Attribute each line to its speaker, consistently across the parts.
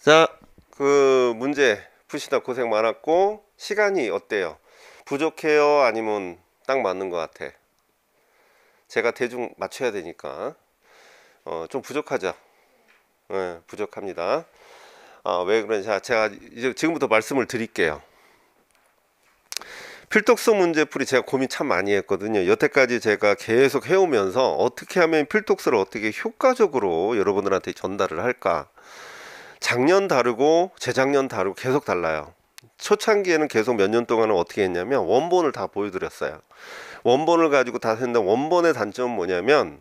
Speaker 1: 자, 그 문제 푸시다 고생 많았고 시간이 어때요? 부족해요? 아니면 딱 맞는 것 같아? 제가 대충 맞춰야 되니까 좀 부족하죠? 네, 부족합니다. 왜 그러냐? 자, 제가 이제 지금부터 말씀을 드릴게요. 필독서 문제풀이 제가 고민 참 많이 했거든요. 여태까지 제가 계속 해오면서 어떻게 하면 필독서를 어떻게 효과적으로 여러분들한테 전달을 할까? 작년 다르고 재작년 다르고 계속 달라요. 초창기에는 계속 몇 년 동안은 어떻게 했냐면 원본을 다 보여드렸어요. 원본을 가지고 다 했는데 원본의 단점은 뭐냐면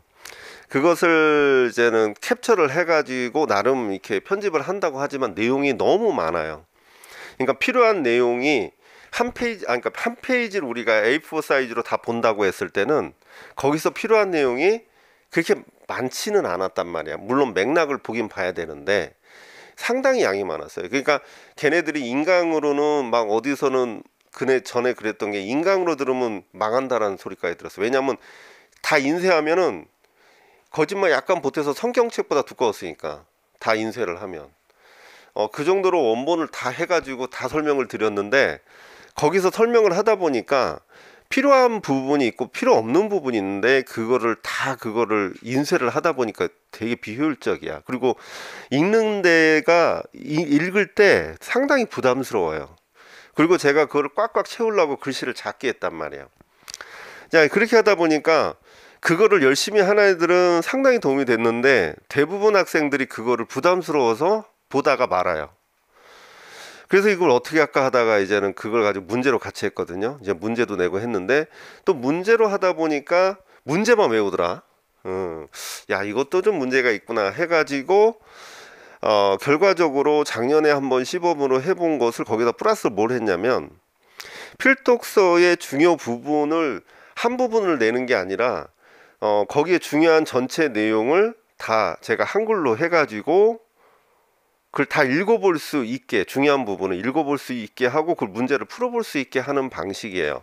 Speaker 1: 그것을 이제는 캡처를 해가지고 나름 이렇게 편집을 한다고 하지만 내용이 너무 많아요. 그러니까 필요한 내용이 한 페이지, 그러니까 한 페이지를 우리가 A4 사이즈로 다 본다고 했을 때는 거기서 필요한 내용이 그렇게 많지는 않았단 말이야. 물론 맥락을 보긴 봐야 되는데 상당히 양이 많았어요. 그러니까 걔네들이 인강으로는 막 어디서는 그네 전에 그랬던 게 인강으로 들으면 망한다라는 소리까지 들었어요. 왜냐하면 다 인쇄하면은 거짓말 약간 보태서 성경책보다 두꺼웠으니까 다 인쇄를 하면 그 정도로 원본을 다 해가지고 다 설명을 드렸는데 거기서 설명을 하다 보니까 필요한 부분이 있고 필요 없는 부분이 있는데 그거를 인쇄를 하다 보니까 되게 비효율적이야. 그리고 읽을 때 상당히 부담스러워요. 그리고 제가 그걸 꽉꽉 채우려고 글씨를 작게 했단 말이에요. 자, 그렇게 하다 보니까 그거를 열심히 하는 애들은 상당히 도움이 됐는데 대부분 학생들이 그거를 부담스러워서 보다가 말아요. 그래서 이걸 어떻게 할까 하다가 이제는 그걸 가지고 문제로 같이 했거든요. 이제 문제도 내고 했는데 또 문제로 하다 보니까 문제만 외우더라. 야, 이것도 좀 문제가 있구나 해가지고 결과적으로 작년에 한번 시범으로 해본 것을 거기다 플러스 뭘 했냐면 필독서의 중요 부분을 한 부분을 내는 게 아니라 거기에 중요한 전체 내용을 다 제가 한글로 해가지고 그걸 다 읽어볼 수 있게 중요한 부분을 읽어볼 수 있게 하고 그 문제를 풀어볼 수 있게 하는 방식이에요.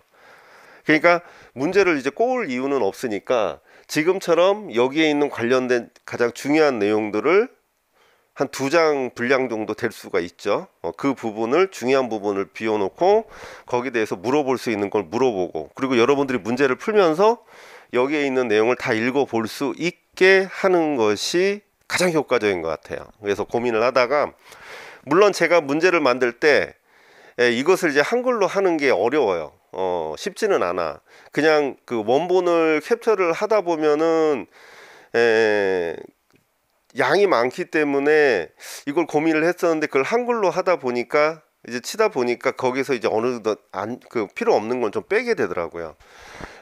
Speaker 1: 그러니까 문제를 이제 꼬을 이유는 없으니까 지금처럼 여기에 있는 관련된 가장 중요한 내용들을 한 두 장 분량 정도 될 수가 있죠. 그 부분을 중요한 부분을 비워놓고 거기에 대해서 물어볼 수 있는 걸 물어보고 그리고 여러분들이 문제를 풀면서 여기에 있는 내용을 다 읽어볼 수 있게 하는 것이 가장 효과적인 것 같아요. 그래서 고민을 하다가 물론 제가 문제를 만들 때 이것을 이제 한글로 하는 게 어려워요. 쉽지는 않아. 그냥 그 원본을 캡처를 하다 보면은 양이 많기 때문에 이걸 고민을 했었는데 그걸 한글로 하다 보니까 이제 치다 보니까 거기서 이제 어느덧 그 필요 없는 건 좀 빼게 되더라고요.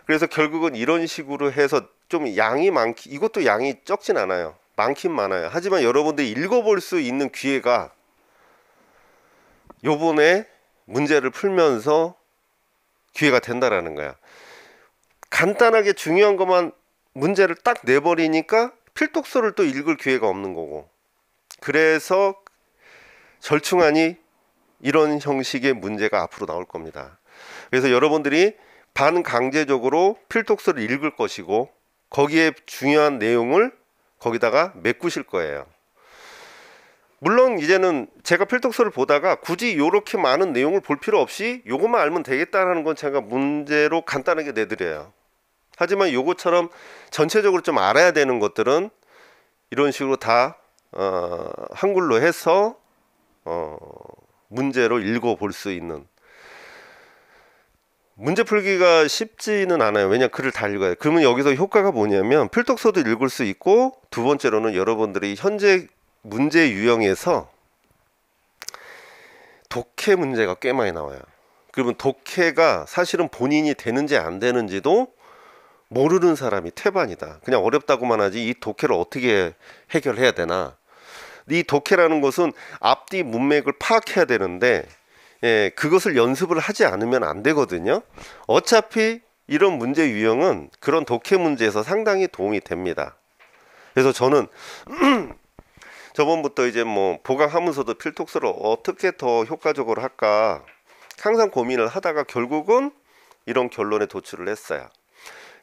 Speaker 1: 그래서 결국은 이런 식으로 해서 좀 양이 많기 이것도 양이 적진 않아요. 많긴 많아요. 하지만 여러분들이 읽어볼 수 있는 기회가 요번에 문제를 풀면서 기회가 된다라는 거야. 간단하게 중요한 것만 문제를 딱 내버리니까 필독서를 또 읽을 기회가 없는 거고. 그래서 절충안이 이런 형식의 문제가 앞으로 나올 겁니다. 그래서 여러분들이 반강제적으로 필독서를 읽을 것이고 거기에 중요한 내용을 거기다가 메꾸실 거예요. 물론 이제는 제가 필독서를 보다가 굳이 이렇게 많은 내용을 볼 필요 없이 요것만 알면 되겠다라는 건 제가 문제로 간단하게 내드려요. 하지만 요것처럼 전체적으로 좀 알아야 되는 것들은 이런 식으로 다 한글로 해서 문제로 읽어볼 수 있는 문제 풀기가 쉽지는 않아요. 왜냐 글을 다 읽어야 돼. 그러면 여기서 효과가 뭐냐면 필독서도 읽을 수 있고 두 번째로는 여러분들이 현재 문제 유형에서 독해 문제가 꽤 많이 나와요. 그러면 독해가 사실은 본인이 되는지 안 되는지도 모르는 사람이 태반이다. 그냥 어렵다고만 하지 이 독해를 어떻게 해결해야 되나. 이 독해라는 것은 앞뒤 문맥을 파악해야 되는데 그것을 연습을 하지 않으면 안 되거든요. 어차피 이런 문제 유형은 그런 독해 문제에서 상당히 도움이 됩니다. 그래서 저는 저번부터 이제 뭐 보강하면서도 필독서를 어떻게 더 효과적으로 할까 항상 고민을 하다가 결국은 이런 결론에 도출을 했어요.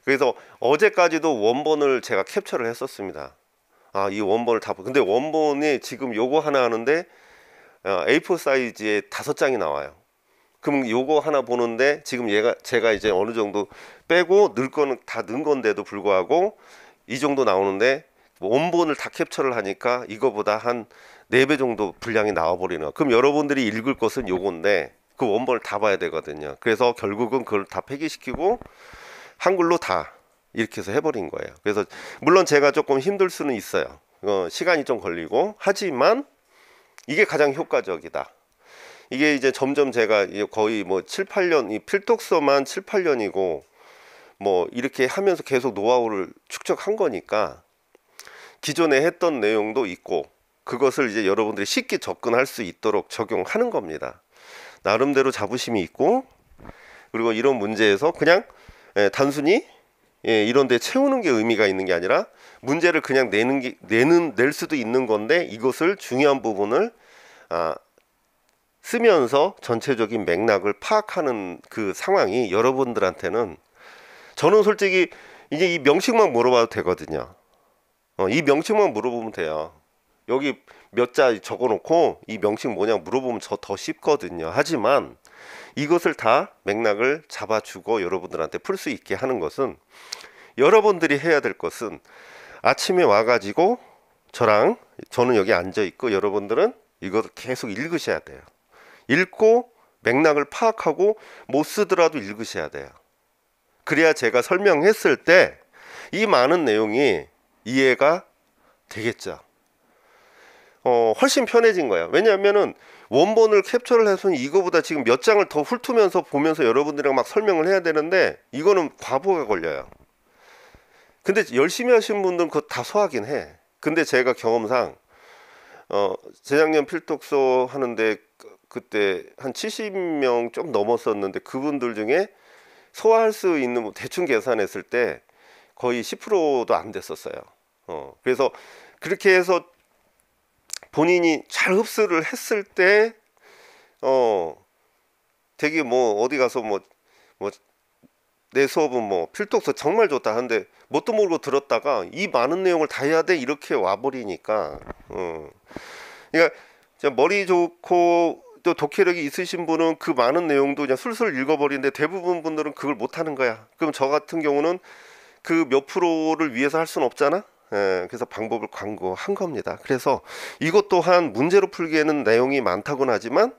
Speaker 1: 그래서 어제까지도 원본을 제가 캡처를 했었습니다. 이 원본을 다 근데 원본이 지금 요거 하나 하는데 A4 사이즈에 5장이 나와요. 그럼 요거 하나 보는데 지금 제가 이제 어느 정도 빼고 넣을 거는 다 넣은 건데도 불구하고 이 정도 나오는데 원본을 다 캡처를 하니까 이거보다 한 4배 정도 분량이 나와버리는 거예요. 그럼 여러분들이 읽을 것은 요건데 그 원본을 다 봐야 되거든요. 그래서 결국은 그걸 다 폐기시키고 한글로 다 이렇게 해서 해버린 거예요. 그래서 물론 제가 조금 힘들 수는 있어요. 시간이 좀 걸리고 하지만 이게 가장 효과적이다. 이게 이제 점점 제가 거의 뭐 7, 8년, 이 필독서만 7, 8년이고 뭐 이렇게 하면서 계속 노하우를 축적한 거니까 기존에 했던 내용도 있고 그것을 이제 여러분들이 쉽게 접근할 수 있도록 적용하는 겁니다. 나름대로 자부심이 있고 그리고 이런 문제에서 그냥 단순히 이런 데 채우는 게 의미가 있는 게 아니라 문제를 그냥 낼 수도 있는 건데 이것을 중요한 부분을 쓰면서 전체적인 맥락을 파악하는 그 상황이 여러분들한테는 저는 솔직히 이제 이 명칭만 물어봐도 되거든요. 이 명칭만 물어보면 돼요. 여기 몇 자 적어놓고 이 명칭 뭐냐 물어보면 더 쉽거든요. 하지만 이것을 다 맥락을 잡아주고 여러분들한테 풀 수 있게 하는 것은 여러분들이 해야 될 것은 아침에 와가지고 저는 여기 앉아있고 여러분들은 이것을 계속 읽으셔야 돼요. 읽고 맥락을 파악하고 못 쓰더라도 읽으셔야 돼요. 그래야 제가 설명했을 때 이 많은 내용이 이해가 되겠죠. 훨씬 편해진 거예요. 왜냐하면은 원본을 캡처를 해서는 이거보다 지금 몇 장을 더 훑으면서 보면서 여러분들이랑 막 설명을 해야 되는데 이거는 과부하가 걸려요. 근데 열심히 하신 분들은 그거 다 소화하긴 해. 근데 제가 경험상 재작년 필독서 하는데 그때 한 70명 좀 넘었었는데 그분들 중에 소화할 수 있는 뭐 대충 계산했을 때 거의 10%도 안 됐었어요. 그래서 그렇게 해서 본인이 잘 흡수를 했을 때 되게 뭐 어디 가서 뭐 내 수업은 뭐 필독서 정말 좋다 하는데 뭣도 모르고 들었다가 이 많은 내용을 다 해야 돼 이렇게 와버리니까 그러니까 머리 좋고 또 독해력이 있으신 분은 그 많은 내용도 그냥 술술 읽어버리는데 대부분 분들은 그걸 못하는 거야. 그럼 저 같은 경우는 그 몇 프로를 위해서 할 수는 없잖아. 그래서 방법을 광고한 겁니다. 그래서 이것 또한 문제로 풀기에는 내용이 많다고는 하지만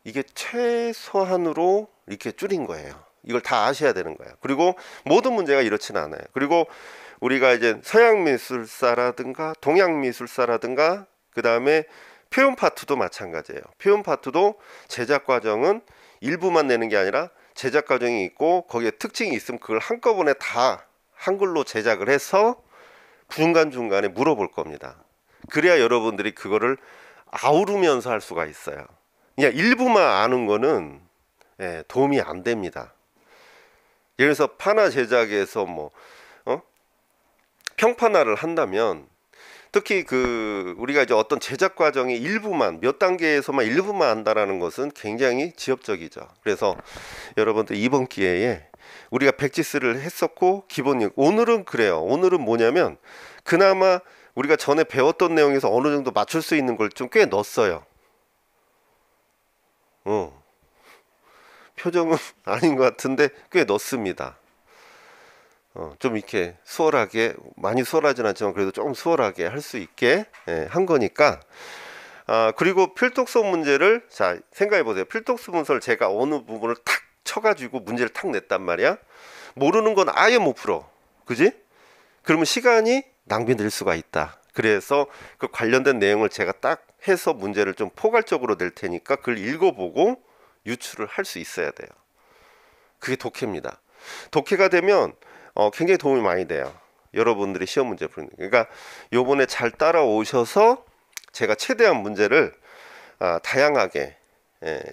Speaker 1: 이게 최소한으로 이렇게 줄인 거예요. 이걸 다 아셔야 되는 거예요. 그리고 모든 문제가 이렇지는 않아요. 그리고 우리가 이제 서양 미술사라든가 동양 미술사라든가 그 다음에 표현 파트도 마찬가지예요. 표현 파트도 제작 과정은 일부만 내는 게 아니라 제작 과정이 있고 거기에 특징이 있으면 그걸 한꺼번에 다 한글로 제작을 해서 중간중간에 물어볼 겁니다. 그래야 여러분들이 그거를 아우르면서 할 수가 있어요. 그냥 일부만 아는 거는 도움이 안 됩니다. 예를 들어서 판화 제작에서 뭐 평판화를 한다면 특히 우리가 이제 어떤 제작 과정의 일부만 몇 단계에서만 일부만 한다라는 것은 굉장히 지엽적이죠. 그래서 여러분들 이번 기회에 우리가 백지스를 했었고 오늘은 그래요. 오늘은 뭐냐면 그나마 우리가 전에 배웠던 내용에서 어느 정도 맞출 수 있는 걸 좀 꽤 넣었어요. 표정은 아닌 것 같은데 꽤 넣습니다. 좀 이렇게 수월하게, 많이 수월하진 않지만 그래도 조금 수월하게 할 수 있게 한 거니까. 그리고 필독서 문제를 자 생각해 보세요. 필독서 문서를 제가 어느 부분을 탁 쳐가지고 문제를 탁 냈단 말이야. 모르는 건 아예 못 풀어. 그지? 그러면 시간이 낭비될 수가 있다. 그래서 그 관련된 내용을 제가 딱 해서 문제를 좀 포괄적으로 낼 테니까 그걸 읽어보고 유출을 할 수 있어야 돼요. 그게 독해입니다. 독해가 되면 굉장히 도움이 많이 돼요. 여러분들이 시험 문제 푸는. 그러니까 요번에 잘 따라오셔서 제가 최대한 문제를 다양하게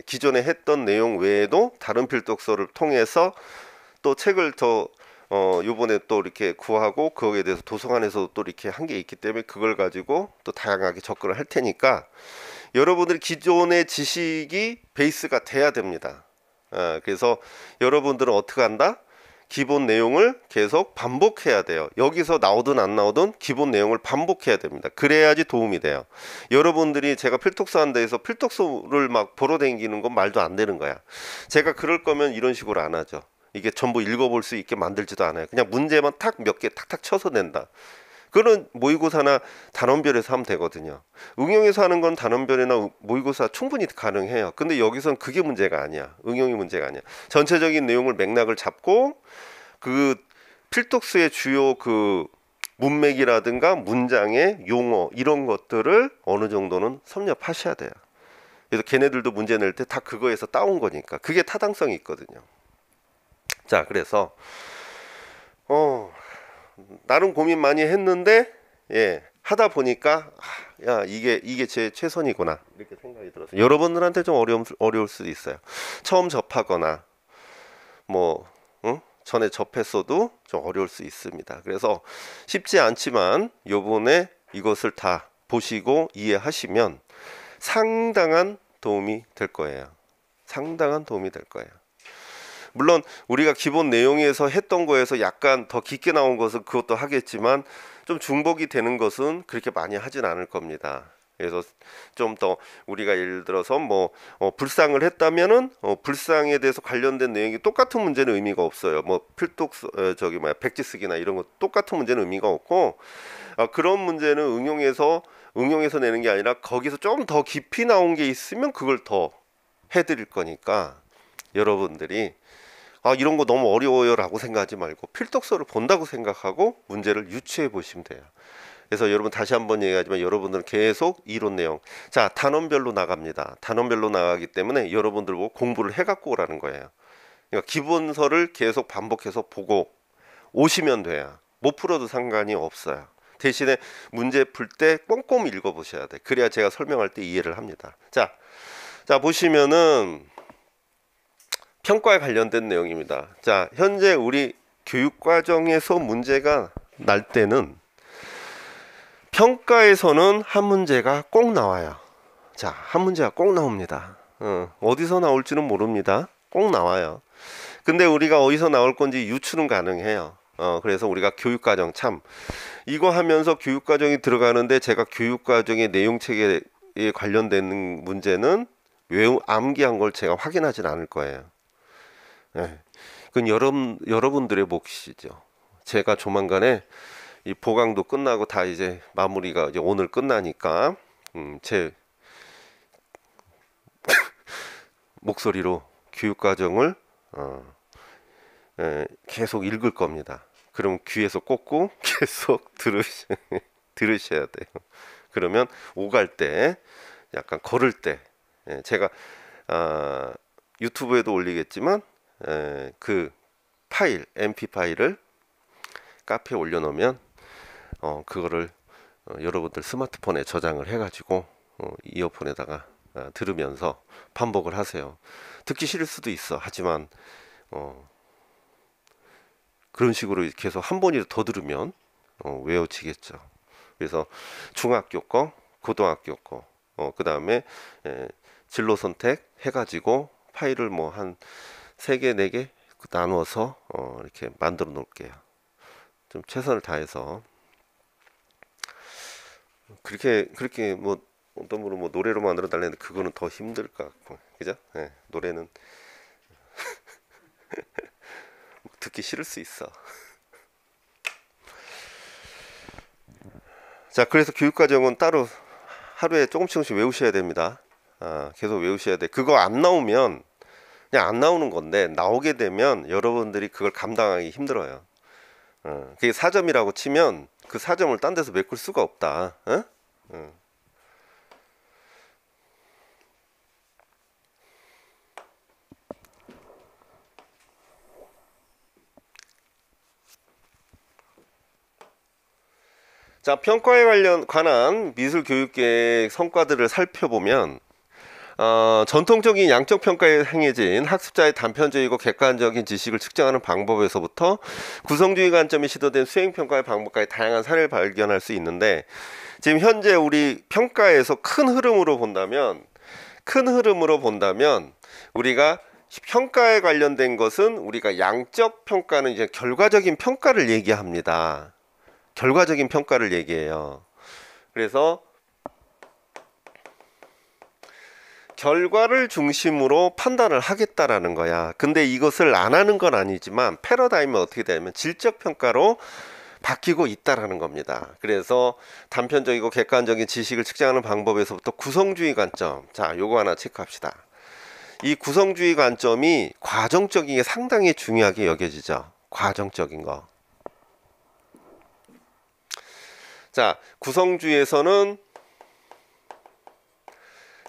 Speaker 1: 기존에 했던 내용 외에도 다른 필독서를 통해서 또 책을 더 요번에 또 이렇게 구하고 거기에 대해서 도서관에서 또 이렇게 한 게 있기 때문에 그걸 가지고 또 다양하게 접근을 할 테니까 여러분들이 기존의 지식이 베이스가 돼야 됩니다. 그래서 여러분들은 어떻게 한다? 기본 내용을 계속 반복해야 돼요. 여기서 나오든 안 나오든 기본 내용을 반복해야 됩니다. 그래야지 도움이 돼요. 여러분들이 제가 필독서 한 데에서 필독서를 막 보러 다니는 건 말도 안 되는 거야. 제가 그럴 거면 이런 식으로 안 하죠. 이게 전부 읽어볼 수 있게 만들지도 않아요. 그냥 문제만 탁 몇 개 탁탁 쳐서 낸다. 그거는 모의고사나 단원별에서 하면 되거든요. 응용에서 하는 건 단원별이나 모의고사 충분히 가능해요. 근데 여기선 그게 문제가 아니야. 응용이 문제가 아니야. 전체적인 내용을 맥락을 잡고 그 필독스의 주요 그 문맥이라든가 문장의 용어 이런 것들을 어느 정도는 섭렵하셔야 돼요. 그래서 걔네들도 문제 낼 때 다 그거에서 따온 거니까 그게 타당성이 있거든요. 자, 그래서 나름 고민 많이 했는데 하다 보니까 야 이게 제 최선이구나 이렇게 생각이 들었어요. 여러분들한테 좀 어려울 수도 있어요. 처음 접하거나 뭐 전에 접했어도 좀 어려울 수 있습니다. 그래서 쉽지 않지만 요번에 이것을 다 보시고 이해하시면 상당한 도움이 될 거예요. 상당한 도움이 될 거예요. 물론 우리가 기본 내용에서 했던 거에서 약간 더 깊게 나온 것은 그것도 하겠지만 좀 중복이 되는 것은 그렇게 많이 하진 않을 겁니다. 그래서 좀 더 우리가 예를 들어서 뭐 불상을 했다면은 불상에 대해서 관련된 내용이 똑같은 문제는 의미가 없어요. 뭐 필독 백지 쓰기나 이런 거 똑같은 문제는 의미가 없고 그런 문제는 응용해서 내는 게 아니라 거기서 좀 더 깊이 나온 게 있으면 그걸 더 해드릴 거니까 여러분들이 이런 거 너무 어려워요 라고 생각하지 말고 필독서를 본다고 생각하고 문제를 유추해 보시면 돼요. 그래서 여러분 다시 한번 얘기하지만 여러분들은 계속 이론 내용 자 단원별로 나갑니다. 단원별로 나가기 때문에 여러분들 보고 공부를 해갖고 오라는 거예요. 그러니까 기본서를 계속 반복해서 보고 오시면 돼요. 못 풀어도 상관이 없어요. 대신에 문제 풀 때 꼼꼼히 읽어보셔야 돼. 그래야 제가 설명할 때 이해를 합니다. 자 보시면은 평가에 관련된 내용입니다. 자, 현재 우리 교육과정에서 문제가 날 때는 평가에서는 한 문제가 꼭 나와요. 자, 한 문제가 꼭 나옵니다. 어디서 나올지는 모릅니다. 꼭 나와요. 근데 우리가 어디서 나올 건지 유추는 가능해요. 그래서 우리가 교육과정 이거 하면서 교육과정이 들어가는데 제가 교육과정의 내용체계에 관련된 문제는 암기한 걸 제가 확인하진 않을 거예요. 그건 여러분들의 몫이죠. 제가 조만간에 이 보강도 끝나고 다 이제 마무리가 이제 오늘 끝나니까 제 목소리로 교육과정을 계속 읽을 겁니다. 그럼 귀에서 꽂고 계속 들으셔야 돼요. 그러면 오갈 때 약간 걸을 때 제가 유튜브에도 올리겠지만 그 파일 mp 파일을 카페에 올려놓으면 그거를 여러분들 스마트폰에 저장을 해가지고 이어폰에다가 들으면서 반복을 하세요. 듣기 싫을 수도 있어. 하지만 그런 식으로 계속 한 번이라도 더 들으면 외워지겠죠. 그래서 중학교 거, 고등학교 거, 그 다음에 진로 선택 해가지고 파일을 뭐 한 3개, 4개 나누어서 이렇게 만들어 놓을게요. 좀 최선을 다해서 그렇게 뭐 어떤 분은 뭐 노래로 만들어 달라는데 그거는 더 힘들 것 같고 그죠? 노래는 듣기 싫을 수 있어. 자, 그래서 교육과정은 따로 하루에 조금씩 외우셔야 됩니다. 계속 외우셔야 돼. 그거 안 나오면 그냥 안 나오는 건데 나오게 되면 여러분들이 그걸 감당하기 힘들어요. 그게 4점이라고 치면 그 4점을 딴 데서 메꿀 수가 없다. 자, 평가에 관한 미술교육계의 성과들을 살펴보면 전통적인 양적 평가에 행해진 학습자의 단편적이고 객관적인 지식을 측정하는 방법에서부터 구성주의 관점이 시도된 수행평가의 방법까지 다양한 사례를 발견할 수 있는데 지금 현재 우리 평가에서 큰 흐름으로 본다면 우리가 평가에 관련된 것은 우리가 양적 평가는 이제 결과적인 평가를 얘기합니다. 결과적인 평가를 얘기해요. 그래서 결과를 중심으로 판단을 하겠다라는 거야. 근데 이것을 안 하는 건 아니지만 패러다임은 어떻게 되냐면 질적 평가로 바뀌고 있다라는 겁니다. 그래서 단편적이고 객관적인 지식을 측정하는 방법에서부터 구성주의 관점. 자, 요거 하나 체크합시다. 이 구성주의 관점이 과정적인 게 상당히 중요하게 여겨지죠. 과정적인 거. 자, 구성주의에서는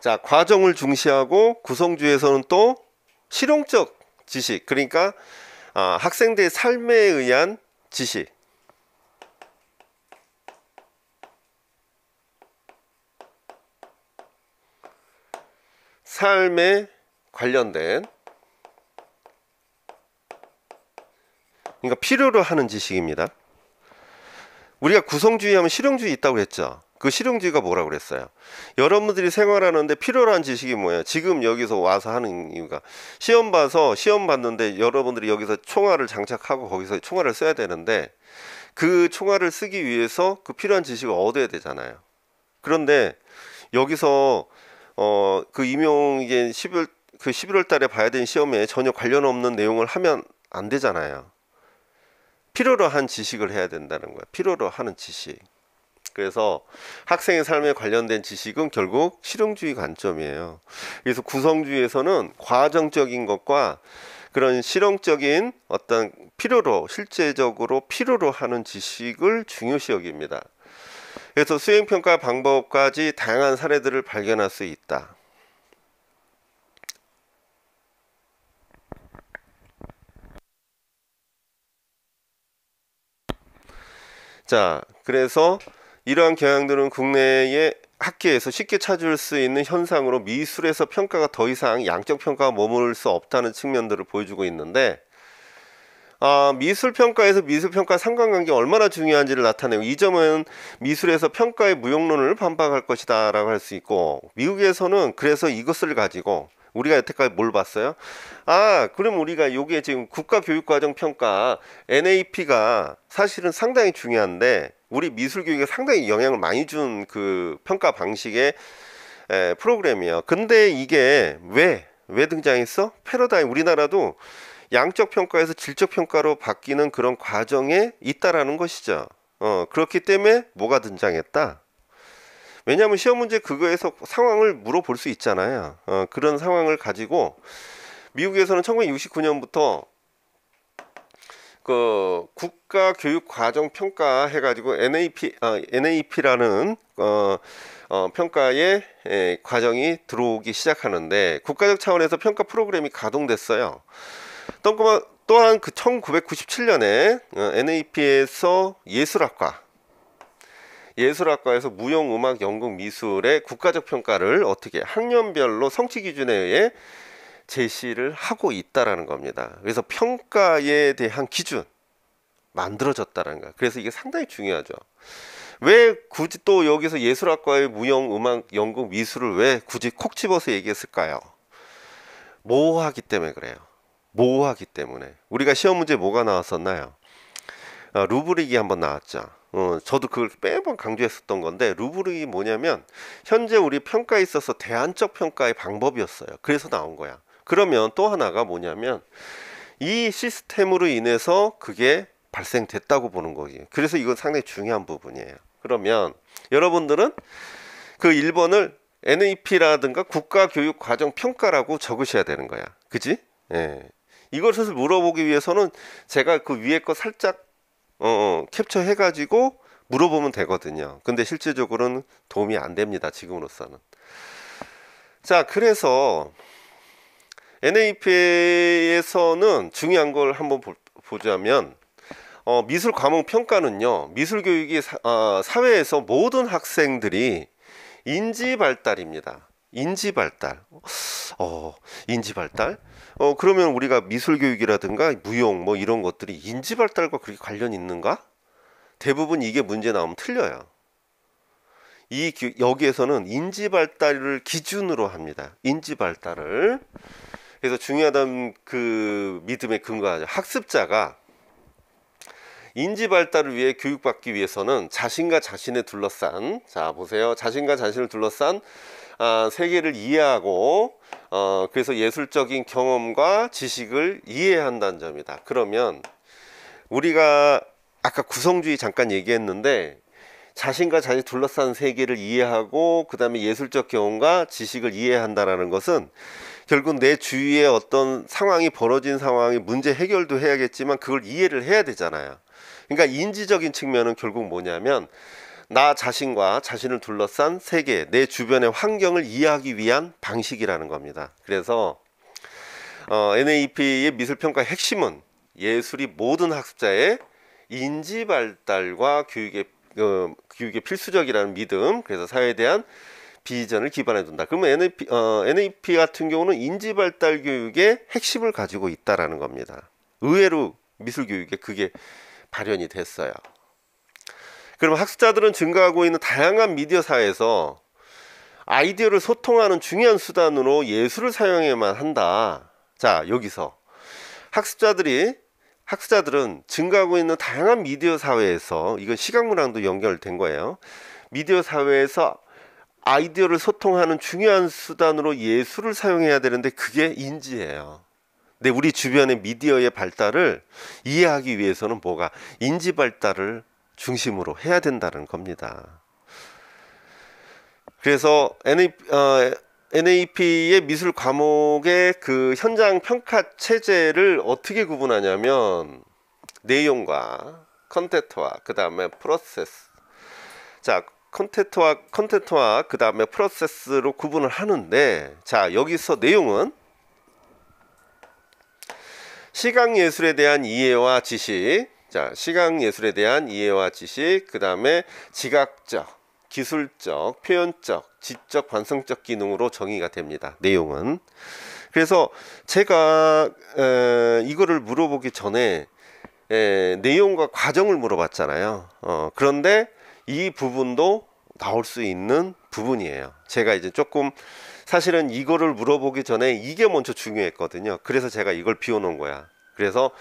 Speaker 1: 자, 과정을 중시하고 구성주의에서는 또 실용적 지식, 그러니까 학생들의 삶에 의한 지식, 삶에 관련된, 그러니까 필요로 하는 지식입니다. 우리가 구성주의 하면 실용주의 있다고 그랬죠. 그 실용주의가 뭐라고 그랬어요? 여러분들이 생활하는데 필요로 한 지식이 뭐예요? 지금 여기서 와서 하는 이유가 시험 봐서 시험 봤는데 여러분들이 여기서 총알을 장착하고 거기서 총알을 써야 되는데 그 총알을 쓰기 위해서 그 필요한 지식을 얻어야 되잖아요. 그런데 여기서 그 임용 이게 11월 달에 봐야 되는 시험에 전혀 관련 없는 내용을 하면 안 되잖아요. 필요로 한 지식을 해야 된다는 거예요. 필요로 하는 지식. 그래서 학생의 삶에 관련된 지식은 결국 실용주의 관점이에요. 그래서 구성주의에서는 과정적인 것과 그런 실용적인 어떤 필요로, 실제적으로 필요로 하는 지식을 중요시 여깁니다. 그래서 수행평가 방법까지 다양한 사례들을 발견할 수 있다. 자, 그래서 이러한 경향들은 국내의 학계에서 쉽게 찾을 수 있는 현상으로 미술에서 평가가 더 이상 양적 평가가 머무를 수 없다는 측면들을 보여주고 있는데, 미술 평가에서 미술 평가 상관관계가 얼마나 중요한지를 나타내고, 이 점은 미술에서 평가의 무용론을 반박할 것이다 라고 할 수 있고, 미국에서는 그래서 이것을 가지고 우리가 여태까지 뭘 봤어요? 그럼 우리가 요게 지금 국가교육과정평가 NAP가 사실은 상당히 중요한데 우리 미술교육에 상당히 영향을 많이 준 그 평가 방식의 프로그램이에요. 근데 이게 왜 등장했어? 패러다임, 우리나라도 양적 평가에서 질적 평가로 바뀌는 그런 과정에 있다라는 것이죠. 그렇기 때문에 뭐가 등장했다? 왜냐하면 시험 문제 그거에서 상황을 물어볼 수 있잖아요. 그런 상황을 가지고 미국에서는 1969년부터 그 국가교육과정평가 해가지고 NAP라는 평가의 과정이 들어오기 시작하는데 국가적 차원에서 평가 프로그램이 가동됐어요. 또한 그 1997년에 NAP에서 예술학과에서 무용, 음악, 연극, 미술의 국가적 평가를 어떻게 학년별로 성취 기준에 의해 제시를 하고 있다라는 겁니다. 그래서 평가에 대한 기준 만들어졌다는 거야. 그래서 이게 상당히 중요하죠. 왜 굳이 또 여기서 예술학과의 무용, 음악, 연극, 미술을 왜 굳이 콕 집어서 얘기했을까요? 모호하기 때문에 그래요. 모호하기 때문에. 우리가 시험 문제 뭐가 나왔었나요? 루브릭이 한번 나왔죠. 저도 그걸 매번 강조했었던 건데, 루브릭이 뭐냐면 현재 우리 평가에 있어서 대안적 평가의 방법이었어요. 그래서 나온 거야. 그러면 또 하나가 뭐냐면 이 시스템으로 인해서 그게 발생됐다고 보는 거예요. 그래서 이건 상당히 중요한 부분이에요. 그러면 여러분들은 그 1번을 NAP라든가 국가교육과정평가라고 적으셔야 되는 거야. 그지? 예. 이것을 물어보기 위해서는 제가 그 위에 거 살짝 캡처해 가지고 물어보면 되거든요. 근데 실제적으로는 도움이 안 됩니다. 지금으로서는. 자, 그래서 NAP에서는 중요한 걸 한번 보자면 미술 과목 평가는요, 미술 교육이 사회에서 모든 학생들이 인지 발달입니다. 인지 발달. 인지 발달? 그러면 우리가 미술 교육이라든가 무용 뭐 이런 것들이 인지 발달과 그렇게 관련이 있는가? 대부분 이게 문제 나오면 틀려요. 여기에서는 인지 발달을 기준으로 합니다. 인지 발달을. 그래서 중요하다는 그 믿음에 근거하죠. 학습자가 인지 발달을 위해 교육받기 위해서는 자신과 자신을 둘러싼, 자 보세요, 자신과 자신을 둘러싼 세계를 이해하고 그래서 예술적인 경험과 지식을 이해한다는 점이다. 그러면 우리가 아까 구성주의 잠깐 얘기했는데, 자신과 자신이 둘러싼 세계를 이해하고 그 다음에 예술적 경험과 지식을 이해한다라는 것은 결국 내 주위에 어떤 상황이 벌어진 상황이 문제 해결도 해야겠지만 그걸 이해를 해야 되잖아요. 그러니까 인지적인 측면은 결국 뭐냐면 나 자신과 자신을 둘러싼 세계, 내 주변의 환경을 이해하기 위한 방식이라는 겁니다. 그래서 NAP의 미술평가의 핵심은 예술이 모든 학습자의 인지 발달과 교육의 필수적이라는 믿음, 그래서 사회에 대한 비전을 기반에 둔다. 그러면 NAP 같은 경우는 인지 발달 교육의 핵심을 가지고 있다라는 겁니다. 의외로 미술 교육에 그게 발현이 됐어요. 그럼 학습자들은 증가하고 있는 다양한 미디어 사회에서 아이디어를 소통하는 중요한 수단으로 예술을 사용해야만 한다. 자, 여기서 학습자들은 증가하고 있는 다양한 미디어 사회에서, 이건 시각문항도 연결된 거예요. 미디어 사회에서 아이디어를 소통하는 중요한 수단으로 예술을 사용해야 되는데 그게 인지예요. 근데 우리 주변의 미디어의 발달을 이해하기 위해서는 뭐가? 인지 발달을 중심으로 해야 된다는 겁니다. 그래서 NAP의 미술 과목의 그 현장 평가 체제를 어떻게 구분하냐면 내용과 컨텐츠와 그 다음에 프로세스. 자, 컨텐츠와 그 다음에 프로세스로 구분을 하는데, 자 여기서 내용은 시각예술에 대한 이해와 지식, 자 시각예술에 대한 이해와 지식, 그 다음에 지각적, 기술적, 표현적, 지적, 관성적 기능으로 정의가 됩니다. 내용은. 그래서 제가 이거를 물어보기 전에 내용과 과정을 물어봤잖아요. 그런데 이 부분도 나올 수 있는 부분이에요. 제가 이제 조금 사실은 이거를 물어보기 전에 이게 먼저 중요했거든요. 그래서 제가 이걸 비워놓은 거야. 그래서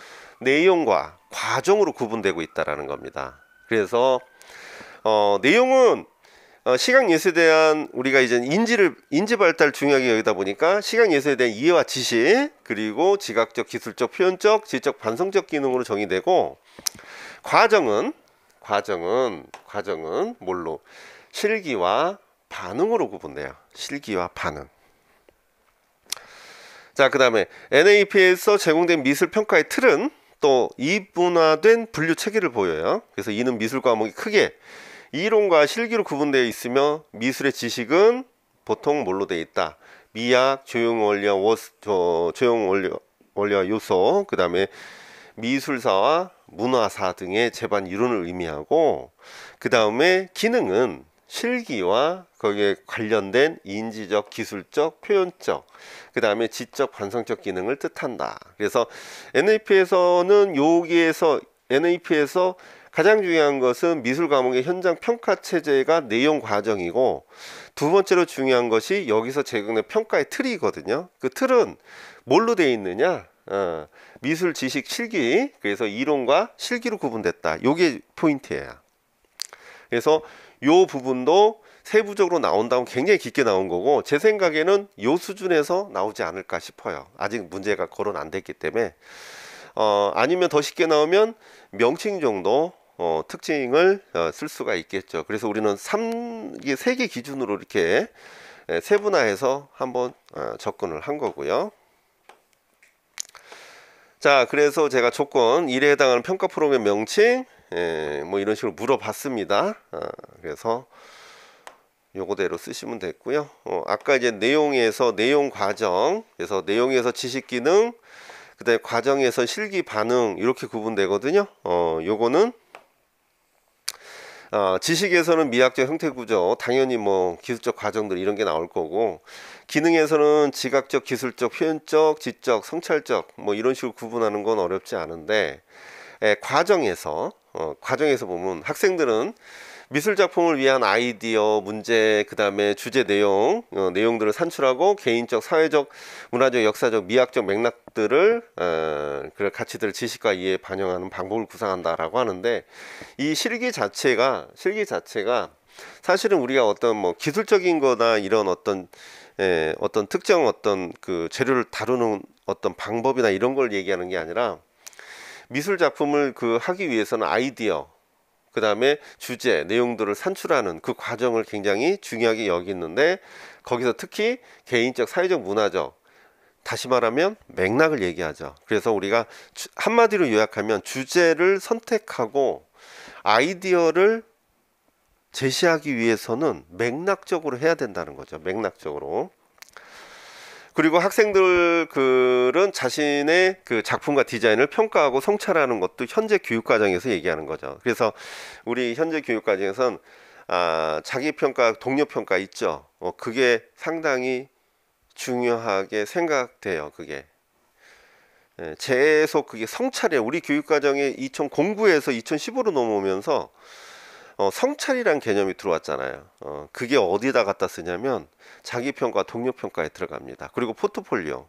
Speaker 1: 내용과 과정으로 구분되고 있다라는 겁니다. 그래서 내용은 시각예술에 대한, 우리가 이제 인지 발달 중요하게 여기다 보니까 시각예술에 대한 이해와 지식, 그리고 지각적, 기술적, 표현적, 지적, 반성적 기능으로 정의되고, 과정은 뭘로? 실기와 반응으로 구분돼요. 실기와 반응. 자, 그 다음에 NAP에서 제공된 미술 평가의 틀은 또 이분화된 분류 체계를 보여요. 그래서 이는 미술 과목이 크게 이론과 실기로 구분되어 있으며 미술의 지식은 보통 뭘로 되어 있다? 미학, 조형원리와 요소, 그 다음에 미술사와 문화사 등의 제반 이론을 의미하고, 그 다음에 기능은 실기와 거기에 관련된 인지적, 기술적, 표현적, 그 다음에 지적, 반성적 기능을 뜻한다. 그래서 NAP에서 가장 중요한 것은 미술 과목의 현장 평가 체제가 내용 과정이고, 두 번째로 중요한 것이 여기서 제공된 평가의 틀이거든요. 그 틀은 뭘로 되어 있느냐? 미술 지식 실기, 그래서 이론과 실기로 구분됐다. 요게 포인트예요. 그래서 요 부분도 세부적으로 나온다면 굉장히 깊게 나온 거고, 제 생각에는 요 수준에서 나오지 않을까 싶어요. 아직 문제가 거론 안 됐기 때문에. 아니면 더 쉽게 나오면 명칭 정도 특징을 쓸 수가 있겠죠. 그래서 우리는 3개 기준으로 이렇게 세분화해서 한번 접근을 한 거고요. 자, 그래서 제가 조건 1에 해당하는 평가 프로그램 명칭, 뭐 이런 식으로 물어봤습니다. 그래서 요거대로 쓰시면 됐고요. 아까 이제 내용에서 내용 과정, 그래서 내용에서 지식 기능, 그다음에 과정에서 실기 반응, 이렇게 구분되거든요. 요거는 지식에서는 미학적 형태 구조, 당연히 뭐 기술적 과정들 이런 게 나올 거고, 기능에서는 지각적, 기술적, 표현적, 지적, 성찰적, 뭐 이런 식으로 구분하는 건 어렵지 않은데, 과정에서 보면 학생들은 미술 작품을 위한 아이디어, 문제, 그 다음에 주제 내용, 내용들을 산출하고 개인적, 사회적, 문화적, 역사적, 미학적 맥락들을 그 가치들, 지식과 이해에 반영하는 방법을 구상한다라고 하는데, 이 실기 자체가 사실은 우리가 어떤 뭐 기술적인 거나 이런 어떤 특정 어떤 그 재료를 다루는 어떤 방법이나 이런 걸 얘기하는 게 아니라, 미술 작품을 그 하기 위해서는 아이디어, 그 다음에 주제, 내용들을 산출하는 그 과정을 굉장히 중요하게 여기는데, 거기서 특히 개인적, 사회적, 문화적, 다시 말하면 맥락을 얘기하죠. 그래서 우리가 한마디로 요약하면 주제를 선택하고 아이디어를 제시하기 위해서는 맥락적으로 해야 된다는 거죠. 맥락적으로. 그리고 학생들은 자신의 그 작품과 디자인을 평가하고 성찰하는 것도 현재 교육과정에서 얘기하는 거죠. 그래서 우리 현재 교육과정에선 자기평가, 동료평가 있죠. 그게 상당히 중요하게 생각돼요. 그게 계속 그게 성찰이에요. 우리 교육과정에 2009에서 2015로 넘어오면서 성찰이란 개념이 들어왔잖아요. 그게 어디다 갖다 쓰냐면 자기평가, 동료평가에 들어갑니다. 그리고 포트폴리오.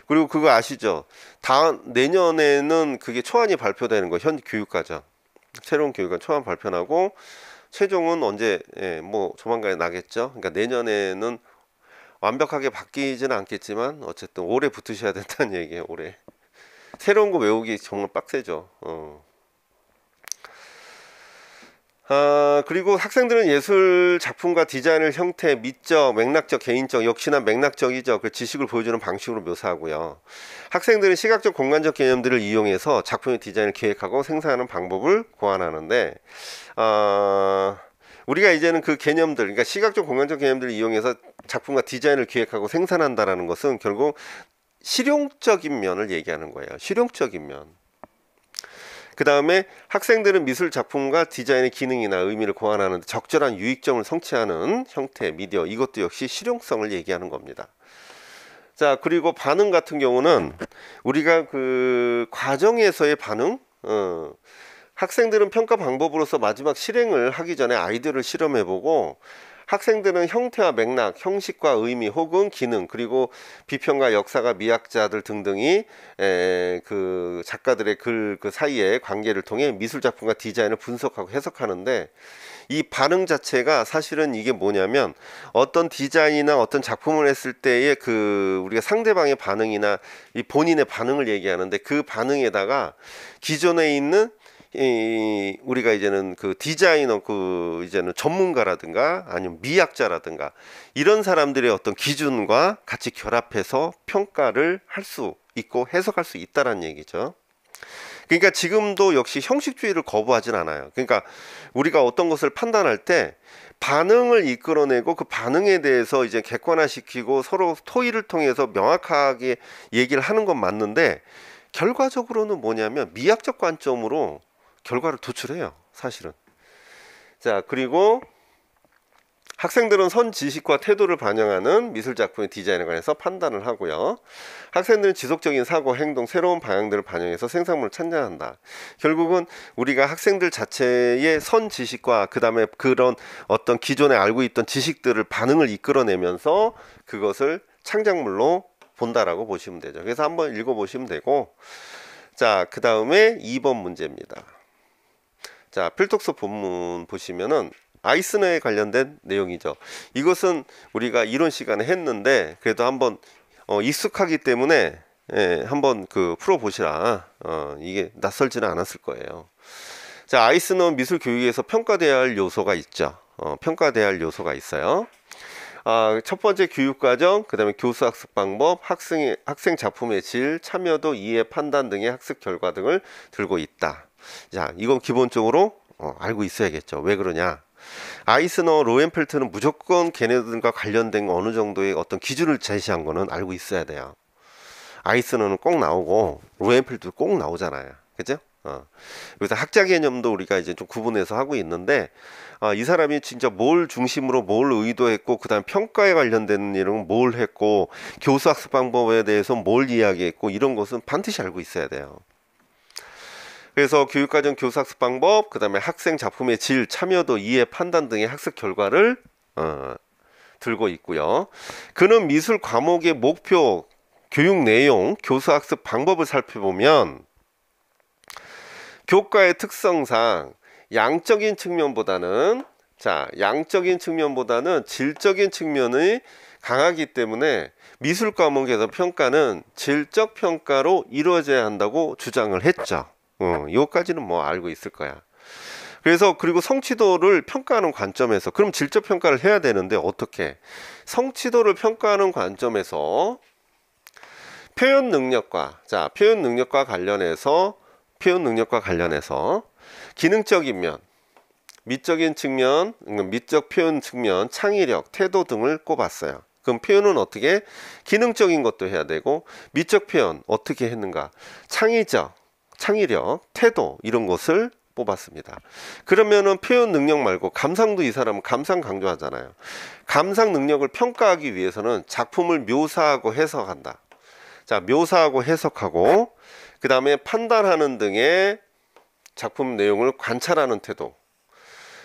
Speaker 1: 그리고 그거 아시죠? 내년에는 그게 초안이 발표되는 거, 현 교육과정. 새로운 교육과정 초안 발표나고, 최종은 언제, 뭐 조만간에 나겠죠? 그러니까 내년에는 완벽하게 바뀌지는 않겠지만, 어쨌든 올해 붙으셔야 된다는 얘기예요, 올해. 새로운 거 외우기 정말 빡세죠. 그리고 학생들은 예술 작품과 디자인을 형태, 미적, 맥락적, 개인적, 역시나 맥락적이죠. 그 지식을 보여주는 방식으로 묘사하고요. 학생들은 시각적, 공간적 개념들을 이용해서 작품의 디자인을 기획하고 생산하는 방법을 고안하는데, 우리가 이제는 그 개념들, 그러니까 시각적, 공간적 개념들을 이용해서 작품과 디자인을 기획하고 생산한다라는 것은 결국 실용적인 면을 얘기하는 거예요. 실용적인 면. 그 다음에 학생들은 미술 작품과 디자인의 기능이나 의미를 고안하는 데 적절한 유익점을 성취하는 형태, 미디어, 이것도 역시 실용성을 얘기하는 겁니다. 자, 그리고 반응 같은 경우는 우리가 그 과정에서의 반응, 학생들은 평가 방법으로서 마지막 실행을 하기 전에 아이디어를 실험해보고, 학생들은 형태와 맥락, 형식과 의미 혹은 기능, 그리고 비평가, 역사가, 미학자들 등등이 그 작가들의 글 그 사이의 관계를 통해 미술 작품과 디자인을 분석하고 해석하는데, 이 반응 자체가 사실은 이게 뭐냐면, 어떤 디자인이나 어떤 작품을 했을 때의 그 우리가 상대방의 반응이나 이 본인의 반응을 얘기하는데, 그 반응에다가 기존에 있는 우리가 이제는 그 디자이너, 그 이제는 전문가라든가 아니면 미학자라든가 이런 사람들의 어떤 기준과 같이 결합해서 평가를 할 수 있고 해석할 수 있다는 얘기죠. 그러니까 지금도 역시 형식주의를 거부하진 않아요. 그러니까 우리가 어떤 것을 판단할 때 반응을 이끌어내고 그 반응에 대해서 이제 객관화시키고 서로 토의를 통해서 명확하게 얘기를 하는 건 맞는데, 결과적으로는 뭐냐면 미학적 관점으로 결과를 도출해요, 사실은. 자, 그리고 학생들은 선 지식과 태도를 반영하는 미술 작품의 디자인에 관해서 판단을 하고요. 학생들은 지속적인 사고, 행동, 새로운 방향들을 반영해서 생산물을 창작한다. 결국은 우리가 학생들 자체의 선 지식과 그 다음에 그런 어떤 기존에 알고 있던 지식들을 반응을 이끌어내면서 그것을 창작물로 본다라고 보시면 되죠. 그래서 한번 읽어보시면 되고, 자, 그 다음에 2번 문제입니다. 자, 필독서 본문 보시면은 아이스너에 관련된 내용이죠. 이것은 우리가 이론 시간에 했는데 그래도 한번 익숙하기 때문에 한번 그 풀어 보시라. 이게 낯설지는 않았을 거예요. 자, 아이스너 미술 교육에서 평가돼야 할 요소가 있죠. 평가돼야 할 요소가 있어요. 첫 번째 교육과정, 그 다음에 교수 학습 방법, 학생 작품의 질, 참여도, 이해, 판단 등의 학습 결과 등을 들고 있다. 자, 이건 기본적으로 알고 있어야겠죠. 왜 그러냐? 아이스너, 로엔펠트는 무조건 걔네들과 관련된 어느 정도의 어떤 기준을 제시한 거는 알고 있어야 돼요. 아이스너는 꼭 나오고 로엔펠트도 꼭 나오잖아요. 그죠? 그래서 학자 개념도 우리가 이제 좀 구분해서 하고 있는데, 이 사람이 진짜 뭘 중심으로 뭘 의도했고, 그 다음 평가에 관련된 일은 뭘 했고, 교수 학습 방법에 대해서 뭘 이야기했고, 이런 것은 반드시 알고 있어야 돼요. 그래서 교육과정 교사학습 방법, 그 다음에 학생 작품의 질, 참여도, 이해, 판단 등의 학습 결과를 들고 있고요. 그는 미술 과목의 목표, 교육 내용, 교사학습 방법을 살펴보면 교과의 특성상 양적인 측면보다는 질적인 측면이 강하기 때문에 미술 과목에서 평가는 질적 평가로 이루어져야 한다고 주장을 했죠. 요까지는 뭐 알고 있을 거야. 그래서 그리고 성취도를 평가하는 관점에서 그럼 질적 평가를 해야 되는데 어떻게? 성취도를 평가하는 관점에서 표현 능력과 관련해서 기능적인 면, 미적인 측면, 미적 표현 측면, 창의력, 태도 등을 꼽았어요. 그럼 표현은 어떻게? 기능적인 것도 해야 되고 미적 표현 어떻게 했는가? 창의력, 태도 이런 것을 뽑았습니다. 그러면은 표현 능력 말고 감상도 이 사람은 감상 강조하잖아요. 감상 능력을 평가하기 위해서는 작품을 묘사하고 해석한다. 자, 묘사하고 해석하고 그 다음에 판단하는 등의 작품 내용을 관찰하는 태도,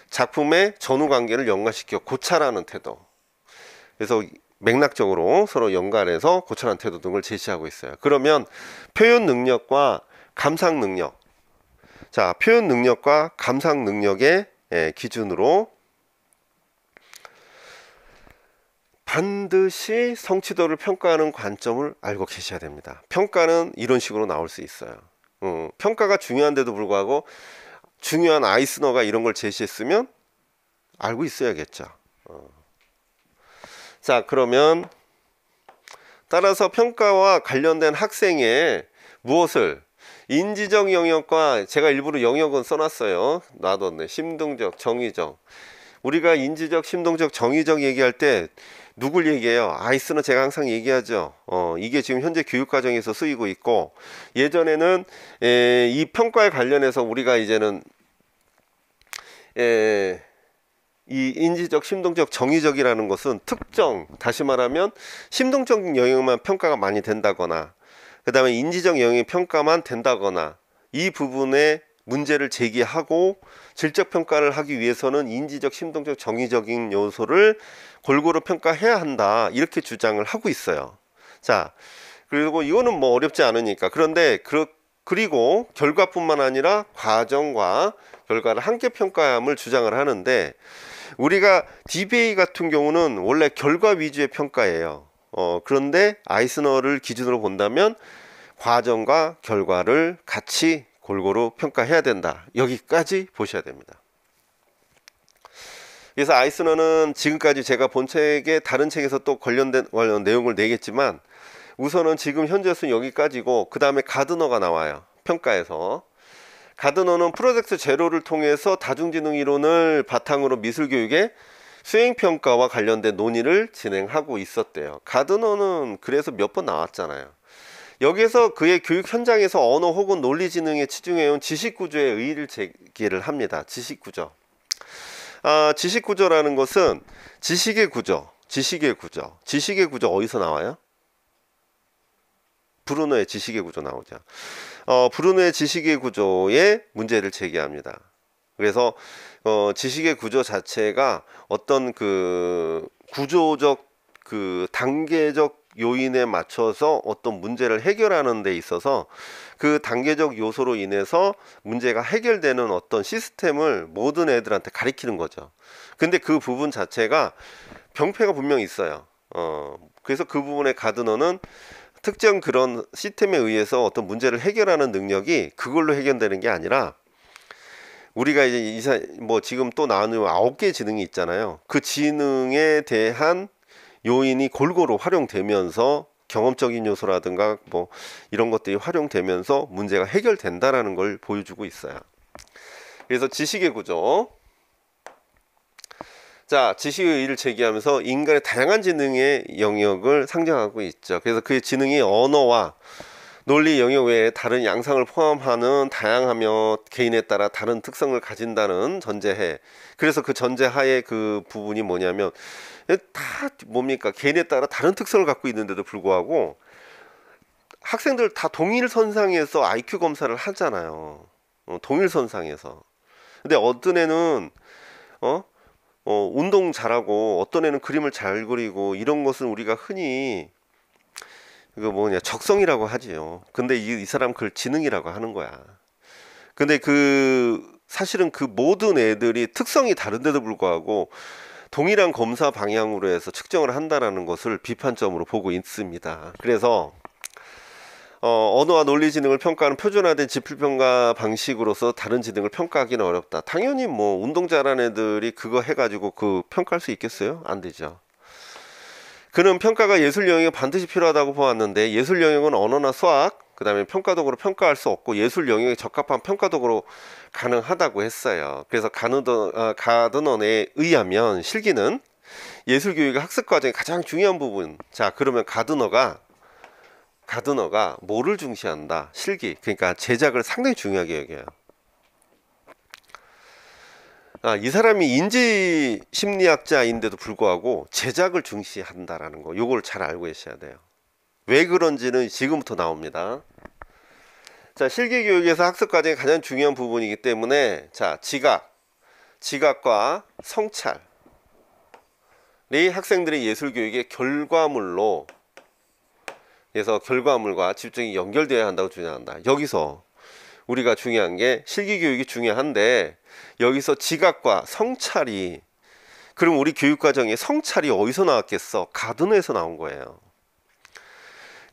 Speaker 1: 작품의 전후관계를 연관시켜 고찰하는 태도, 그래서 맥락적으로 서로 연관해서 고찰하는 태도 등을 제시하고 있어요. 그러면 표현 능력과 감상 능력, 표현 능력과 감상 능력의 기준으로 반드시 성취도를 평가하는 관점을 알고 계셔야 됩니다. 평가는 이런 식으로 나올 수 있어요. 평가가 중요한데도 불구하고 중요한 아이스너가 이런 걸 제시했으면 알고 있어야겠죠. 자, 그러면 따라서 평가와 관련된 학생의 무엇을 인지적 영역과 제가 일부러 영역은 써놨어요. 놔뒀네. 심동적, 정의적. 우리가 인지적, 심동적, 정의적 얘기할 때 누굴 얘기해요? 아이스는 제가 항상 얘기하죠. 이게 지금 현재 교육과정에서 쓰이고 있고 예전에는 이 평가에 관련해서 우리가 이제는 이 인지적, 심동적, 정의적이라는 것은 특정, 다시 말하면 심동적 영역만 평가가 많이 된다거나 그 다음에 인지적 영역의 평가만 된다거나 이 부분에 문제를 제기하고 질적 평가를 하기 위해서는 인지적, 심동적, 정의적인 요소를 골고루 평가해야 한다 이렇게 주장을 하고 있어요. 자, 그리고 이거는 뭐 어렵지 않으니까. 그런데 그리고 결과뿐만 아니라 과정과 결과를 함께 평가함을 주장을 하는데 우리가 DBA 같은 경우는 원래 결과 위주의 평가예요. 그런데 아이스너를 기준으로 본다면 과정과 결과를 같이 골고루 평가해야 된다. 여기까지 보셔야 됩니다. 그래서 아이스너는 지금까지 제가 본 책에 다른 책에서 또 관련 내용을 내겠지만 우선은 지금 현재수는 여기까지고 그 다음에 가드너가 나와요. 평가에서. 가드너는 프로젝트 제로를 통해서 다중지능 이론을 바탕으로 미술교육의 수행평가와 관련된 논의를 진행하고 있었대요. 가드너는 그래서 몇 번 나왔잖아요. 여기에서 그의 교육 현장에서 언어 혹은 논리지능에 치중해온 지식구조의 의의를 제기를 합니다. 지식구조. 지식구조라는 것은 지식의 구조. 지식의 구조 어디서 나와요? 브루너의 지식의 구조 나오죠. 브루너의 지식의 구조에 문제를 제기합니다. 그래서 지식의 구조 자체가 어떤 그 구조적 그 단계적 요인에 맞춰서 어떤 문제를 해결하는 데 있어서 그 단계적 요소로 인해서 문제가 해결되는 어떤 시스템을 모든 애들한테 가리키는 거죠. 근데 그 부분 자체가 병폐가 분명히 있어요. 그래서 그 부분에 가드너는 특정 그런 시스템에 의해서 어떤 문제를 해결하는 능력이 그걸로 해결되는 게 아니라 우리가 이제 뭐 지금 또 나오는 9개의 지능이 있잖아요. 그 지능에 대한 요인이 골고루 활용되면서 경험적인 요소라든가 뭐 이런 것들이 활용되면서 문제가 해결된다라는 걸 보여주고 있어요. 그래서 지식의 구조. 자, 지식의 의의를 제기하면서 인간의 다양한 지능의 영역을 상정하고 있죠. 그래서 그의 지능이 언어와 논리 영역 외에 다른 양상을 포함하는 다양하며 개인에 따라 다른 특성을 가진다는 전제하에, 그래서 그 전제하에 그 부분이 뭐냐면 다 뭡니까? 개인에 따라 다른 특성을 갖고 있는데도 불구하고 학생들 다 동일 선상에서 IQ 검사를 하잖아요. 동일선상에서. 근데 어떤 애는 어? 운동 잘하고 어떤 애는 그림을 잘 그리고 이런 것은 우리가 흔히 이거 뭐냐 적성이라고 하지요. 근데 이 사람 그걸 지능이라고 하는 거야. 근데 사실은 그 모든 애들이 특성이 다른데도 불구하고 동일한 검사 방향으로 해서 측정을 한다라는 것을 비판점으로 보고 있습니다. 그래서 언어와 논리 지능을 평가하는 표준화된 지필평가 방식으로서 다른 지능을 평가하기는 어렵다. 당연히 뭐 운동 잘하는 애들이 그거 해가지고 평가할 수 있겠어요? 안 되죠. 그는 평가가 예술 영역에 반드시 필요하다고 보았는데 예술 영역은 언어나 수학 그 다음에 평가 도구로 평가할 수 없고 예술 영역에 적합한 평가 도구로 가능하다고 했어요. 그래서 가드넌에 의하면 실기는 예술 교육의 학습 과정의 가장 중요한 부분. 자, 그러면 가드너가 뭐를 중시한다? 실기, 그러니까 제작을 상당히 중요하게 여겨요. 이 사람이 인지 심리학자인데도 불구하고 제작을 중시한다라는 거, 요걸 잘 알고 계셔야 돼요. 왜 그런지는 지금부터 나옵니다. 자, 실기 교육에서 학습 과정의 가장 중요한 부분이기 때문에 자, 지각과 성찰이 학생들의 예술 교육의 결과물로 그래서 결과물과 집중이 연결되어야 한다고 주장한다. 여기서 우리가 중요한 게 실기 교육이 중요한데 여기서 지각과 성찰이 그럼 우리 교육 과정에 성찰이 어디서 나왔겠어? 가드너에서 나온 거예요.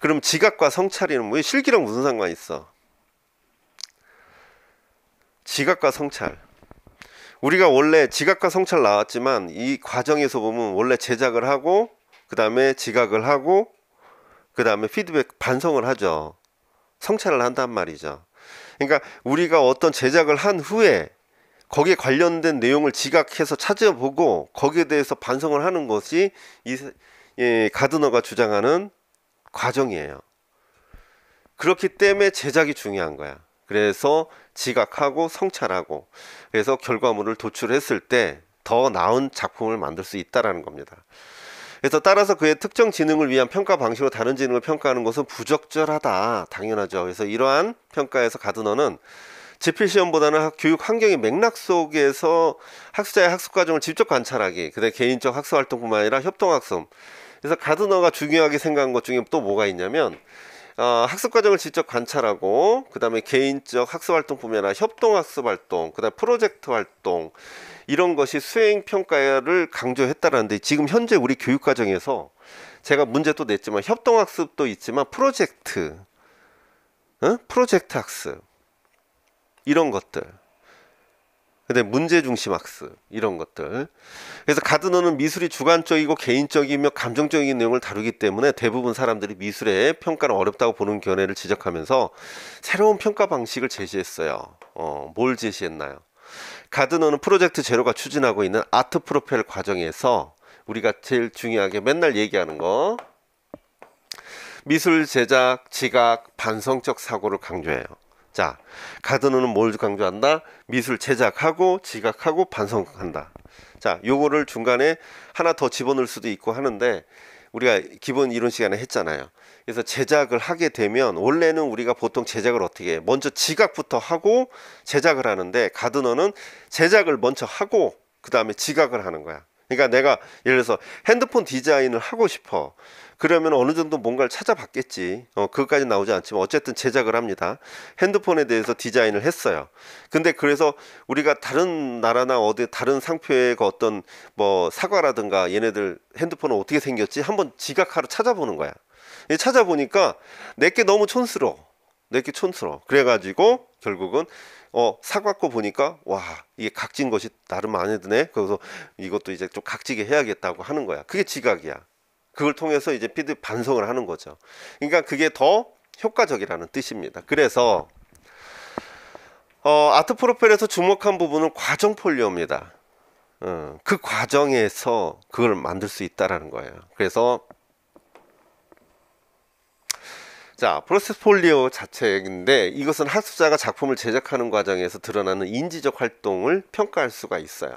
Speaker 1: 그럼 지각과 성찰이는 왜 실기랑 무슨 상관이 있어? 지각과 성찰. 우리가 원래 지각과 성찰 나왔지만 이 과정에서 보면 원래 제작을 하고 그 다음에 지각을 하고 그 다음에 피드백 반성을 하죠. 성찰을 한단 말이죠. 그러니까 우리가 어떤 제작을 한 후에 거기에 관련된 내용을 지각해서 찾아보고 거기에 대해서 반성을 하는 것이 가드너가 주장하는 과정이에요. 그렇기 때문에 제작이 중요한 거야. 그래서 지각하고 성찰하고 그래서 결과물을 도출했을 때 더 나은 작품을 만들 수 있다라는 겁니다. 그래서 따라서 그의 특정 지능을 위한 평가 방식으로 다른 지능을 평가하는 것은 부적절하다. 당연하죠. 그래서 이러한 평가에서 가드너는 지필시험보다는 교육 환경의 맥락 속에서 학습자의 학습 과정을 직접 관찰하기, 그다음에 개인적 학습 활동뿐만 아니라 협동학습. 그래서 가드너가 중요하게 생각한 것 중에 또 뭐가 있냐면 학습 과정을 직접 관찰하고 그 다음에 개인적 학습 활동뿐만 아니라 협동학습 활동, 그 다음에 프로젝트 활동 이런 것이 수행 평가를 강조했다라는데 지금 현재 우리 교육 과정에서 제가 문제 또 냈지만 협동학습도 있지만 프로젝트 학습 이런 것들 근데 문제중심 학습 이런 것들. 그래서 가드너는 미술이 주관적이고 개인적이며 감정적인 내용을 다루기 때문에 대부분 사람들이 미술의 평가는 어렵다고 보는 견해를 지적하면서 새로운 평가 방식을 제시했어요. 뭘 제시했나요? 가드너는 프로젝트 제로가 추진하고 있는 아트 프로펠 과정에서 우리가 제일 중요하게 맨날 얘기하는 거 미술 제작, 지각, 반성적 사고를 강조해요. 자, 가드너는 뭘 강조한다? 미술 제작하고 지각하고 반성한다. 자, 요거를 중간에 하나 더 집어넣을 수도 있고 하는데 우리가 기본 이론 시간에 했잖아요. 그래서 제작을 하게 되면 원래는 우리가 보통 제작을 어떻게 해? 먼저 지각부터 하고 제작을 하는데 가드너는 제작을 먼저 하고 그 다음에 지각을 하는 거야. 그러니까 내가 예를 들어서 핸드폰 디자인을 하고 싶어. 그러면 어느 정도 뭔가를 찾아봤겠지. 그것까지 나오지 않지만 어쨌든 제작을 합니다. 핸드폰에 대해서 디자인을 했어요. 근데 그래서 우리가 다른 나라나 어디 다른 상표의 그 어떤 뭐 사과라든가 얘네들 핸드폰은 어떻게 생겼지? 한번 지각하러 찾아보는 거야. 찾아보니까 내게 너무 촌스러워. 그래가지고 결국은 사과 거 보니까 와 이게 각진 것이 나름 마음에 드네. 그래서 이것도 이제 좀 각지게 해야겠다고 하는 거야. 그게 지각이야. 그걸 통해서 이제 반성을 하는 거죠. 그러니까 그게 더 효과적이라는 뜻입니다. 그래서 아트 프로펠에서 주목한 부분은 과정 폴리오입니다. 그 과정에서 그걸 만들 수 있다라는 거예요. 그래서 자, 프로세스 폴리오 자체인데 이것은 학습자가 작품을 제작하는 과정에서 드러나는 인지적 활동을 평가할 수가 있어요.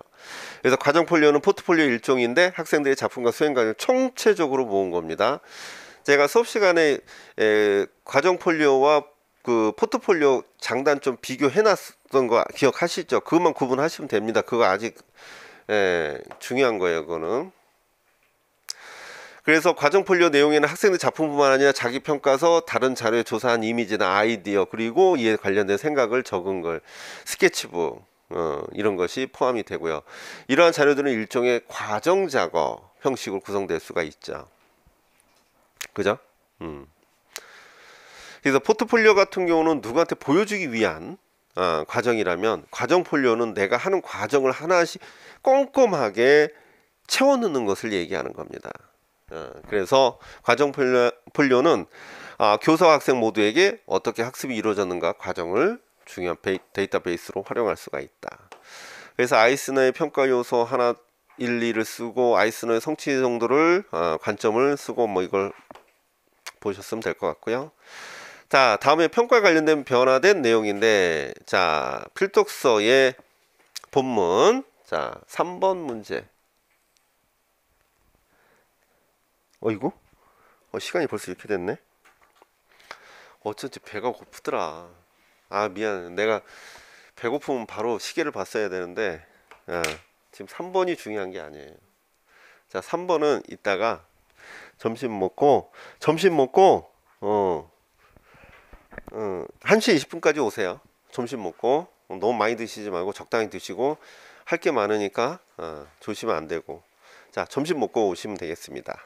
Speaker 1: 그래서 과정 폴리오는 포트폴리오 일종인데 학생들의 작품과 수행 과정을 총체적으로 모은 겁니다. 제가 수업 시간에 과정 폴리오와 그 포트폴리오 장단 좀 비교해 놨던 거 기억하시죠? 그것만 구분하시면 됩니다. 그거 아직 중요한 거예요, 그거는. 그래서 과정 폴리오 내용에는 학생들 작품뿐만 아니라 자기 평가서, 다른 자료에 조사한 이미지나 아이디어, 그리고 이에 관련된 생각을 적은 걸, 스케치북, 이런 것이 포함이 되고요. 이러한 자료들은 일종의 과정 작업 형식으로 구성될 수가 있죠. 그죠? 그래서 포트폴리오 같은 경우는 누구한테 보여주기 위한 과정이라면, 과정 폴리오는 내가 하는 과정을 하나씩 꼼꼼하게 채워넣는 것을 얘기하는 겁니다. 그래서 과정 폴리오는 교사와 학생 모두에게 어떻게 학습이 이루어졌는가 과정을 중요한 데이터베이스로 활용할 수가 있다. 그래서 아이스너의 평가 요소 하나 1, 2를 쓰고, 아이스너의 성취 정도를 관점을 쓰고, 뭐 이걸 보셨으면 될 것 같고요. 자, 다음에 평가 관련된 변화된 내용인데, 자, 필독서의 본문, 자, 3번 문제. 어이구? 시간이 벌써 이렇게 됐네? 어쩐지 배가 고프더라. 미안. 내가 배고프면 바로 시계를 봤어야 되는데, 지금 3번이 중요한 게 아니에요. 자, 3번은 이따가 점심 먹고, 1시 20분까지 오세요. 점심 먹고, 너무 많이 드시지 말고 적당히 드시고, 할 게 많으니까, 조심은 안 되고. 자, 점심 먹고 오시면 되겠습니다.